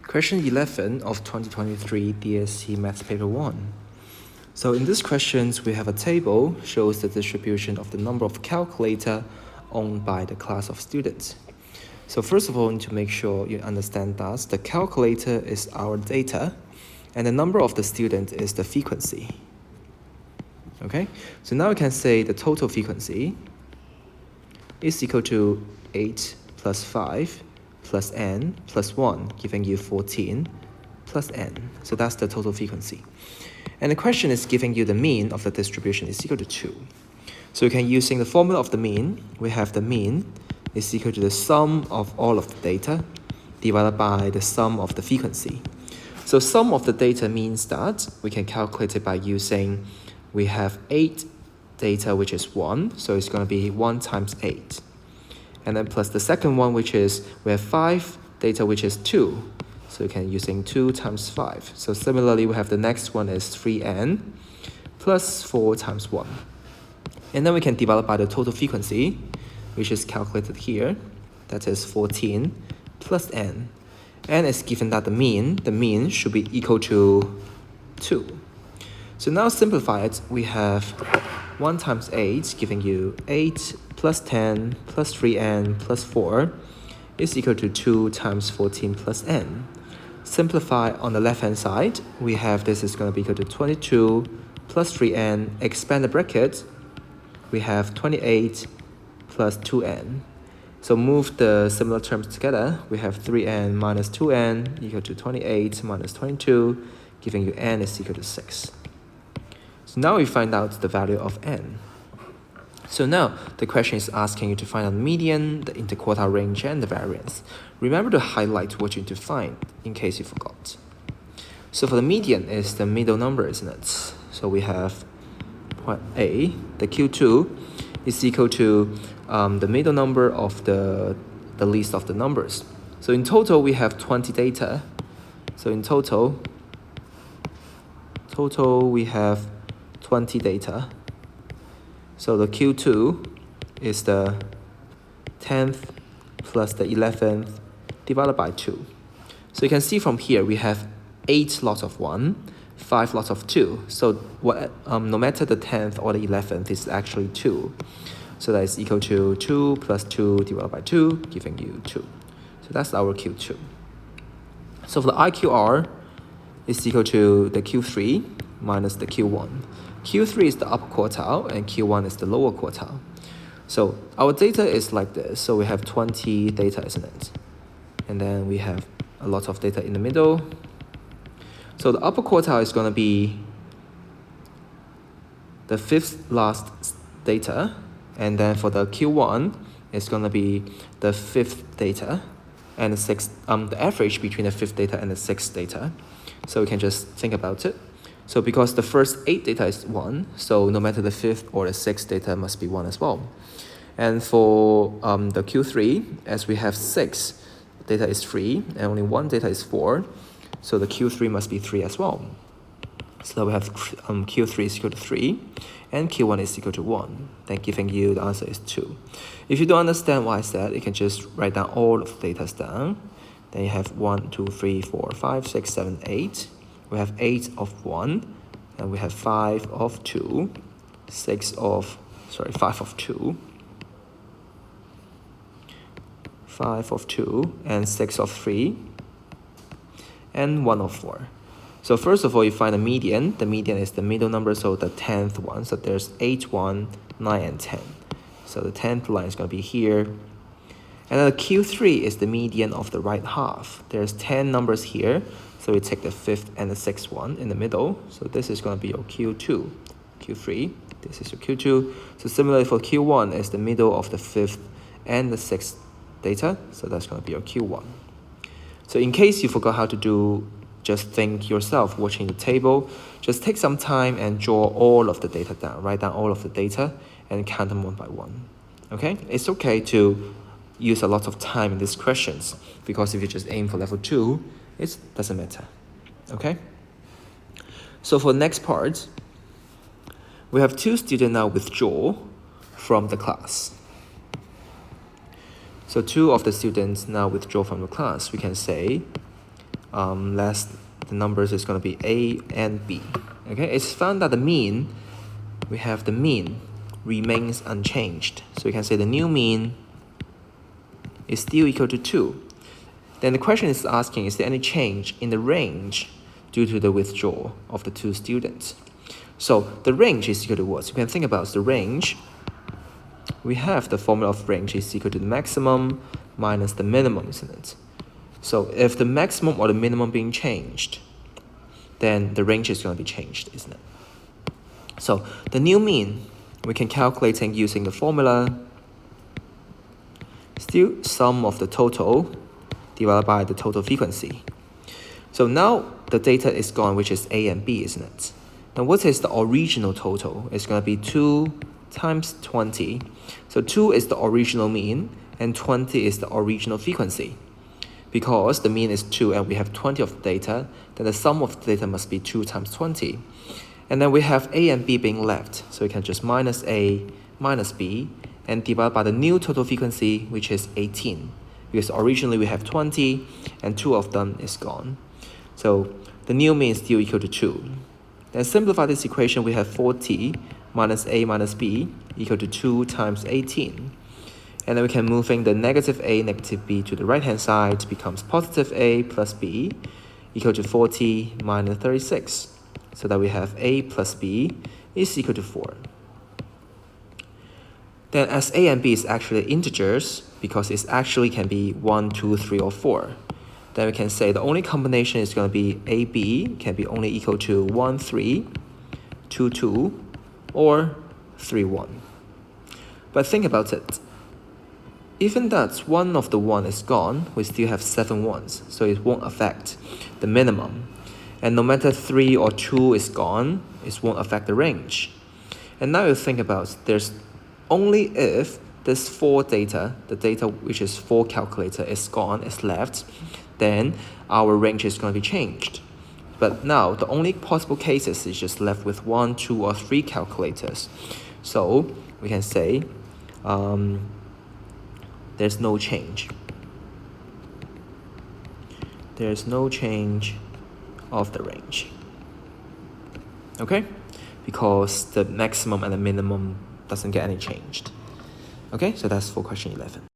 Question 11 of 2023 DSC Maths Paper 1. So in this questions, we have a table shows the distribution of the number of calculator owned by the class of students. So first of all, you need to make sure you understand that the calculator is our data and the number of the student is the frequency. Okay, so now we can say the total frequency is equal to 8 plus 5 plus n plus 1, giving you 14 plus n. So that's the total frequency. And the question is giving you the mean of the distribution is equal to 2. So you can using the formula of the mean, we have the mean is equal to the sum of all of the data divided by the sum of the frequency. So sum of the data means that we can calculate it by using, we have 8 data which is 1, so it's going to be 1 times 8. And then plus the second one, which is we have 5 data which is 2, so you can using 2 times 5. So similarly we have the next one is 3n plus 4 times 1. And then we can divide by the total frequency, which is calculated here, that is 14 plus n. And it's given that the mean should be equal to 2. So now simplify it, we have 1 times 8 giving you 8 plus 10 plus 3n plus 4 is equal to 2 times 14 plus n. Simplify on the left hand side, we have this is going to be equal to 22 plus 3n, expand the bracket, we have 28 plus 2n. So move the similar terms together, we have 3n minus 2n equal to 28 minus 22, giving you n is equal to 6. So now we find out the value of n. So now the question is asking you to find out the median, the interquartile range, and the variance. Remember to highlight what you need to find in case you forgot. So for the median is the middle number, isn't it? So we have point A, the Q2 is equal to the middle number of the least of the numbers. So in total we have 20 data. So in total we have 20 data. So the Q2 is the 10th plus the 11th divided by 2. So you can see from here we have 8 lots of 1, 5 lots of 2. So what, no matter the 10th or the 11th is actually 2. So that is equal to 2 plus 2 divided by 2, giving you 2. So that's our Q2. So for the IQR is equal to the Q3 minus the Q1. Q3 is the upper quartile and Q1 is the lower quartile. So our data is like this. So we have 20 data, isn't it? And then we have a lot of data in the middle. So the upper quartile is going to be the 5th last data. And then for the Q1, it's going to be the 5th data and the 6th, the average between the 5th data and the 6th data. So we can just think about it. So because the first 8 data is 1, so no matter the 5th or the 6th data must be 1 as well. And for the Q3, as we have 6 data is 3 and only 1 data is 4, so the Q3 must be 3 as well. So we have Q3 is equal to 3 and Q1 is equal to 1. Then giving you the answer is 2. If you don't understand what I said, you can just write down all of the data down. Then you have 1, 2, 3, 4, 5, 6, 7, 8. We have 8 of 1, and we have 5 of 2, 5 of 2, 5 of 2, and 6 of 3, and 1 of 4. So first of all, you find the median. The median is the middle number, so the 10th one. So there's 8, 1, 9, and 10. So the 10th line is going to be here. And then the Q3 is the median of the right half. There's 10 numbers here. So we take the 5th and the 6th one in the middle. So this is going to be your Q2. Q3, this is your Q2. So similarly for Q1 is the middle of the 5th and the 6th data. So that's going to be your Q1. So in case you forgot how to do, just think yourself watching the table. Just take some time and draw all of the data down. Write down all of the data and count them one by one. Okay? It's okay to use a lot of time in these questions because if you just aim for level 2, it doesn't matter. Okay? So for the next part, we have 2 students now withdraw from the class. So 2 of the students now withdraw from the class. We can say less the numbers is going to be A and B. Okay, it's found that the mean, we have the mean remains unchanged. So we can say the new mean is still equal to 2. Then the question is asking, is there any change in the range due to the withdrawal of the 2 students? So the range is equal to what? So you can think about the range. We have the formula of range is equal to the maximum minus the minimum, isn't it? So if the maximum or the minimum being changed, then the range is going to be changed, isn't it? So the new mean, we can calculate using the formula, still sum of the total divided by the total frequency. So now the data is gone, which is A and B, isn't it? Now what is the original total? It's going to be 2 times 20. So 2 is the original mean, and 20 is the original frequency. Because the mean is 2 and we have 20 of the data, then the sum of the data must be 2 times 20. And then we have A and B being left, so we can just minus A minus B and divide by the new total frequency, which is 18. Because originally we have 20 and 2 of them is gone. So the new mean is still equal to 2. Then simplify this equation, we have 40 minus A minus B equal to 2 times 18. And then we can moving the negative A, negative B to the right-hand side, becomes positive A plus B equal to 40 minus 36. So that we have A plus B is equal to 4. Then as A and B is actually integers, because it actually can be 1, 2, 3, or 4, then we can say the only combination is going to be AB can be only equal to 1, 3, 2, 2, or 3, 1. But think about it. Even that one of the 1 is gone, we still have 7 ones, so it won't affect the minimum. And no matter 3 or 2 is gone, it won't affect the range. And now you think about, there's only if this 4 data, the data which is 4 calculator is gone, is left, then our range is going to be changed. But now the only possible cases is just left with 1, 2, or 3 calculators. So we can say there's no change. There's no change of the range. Okay? Because the maximum and the minimum doesn't get any changed. Okay, so that's for question 11.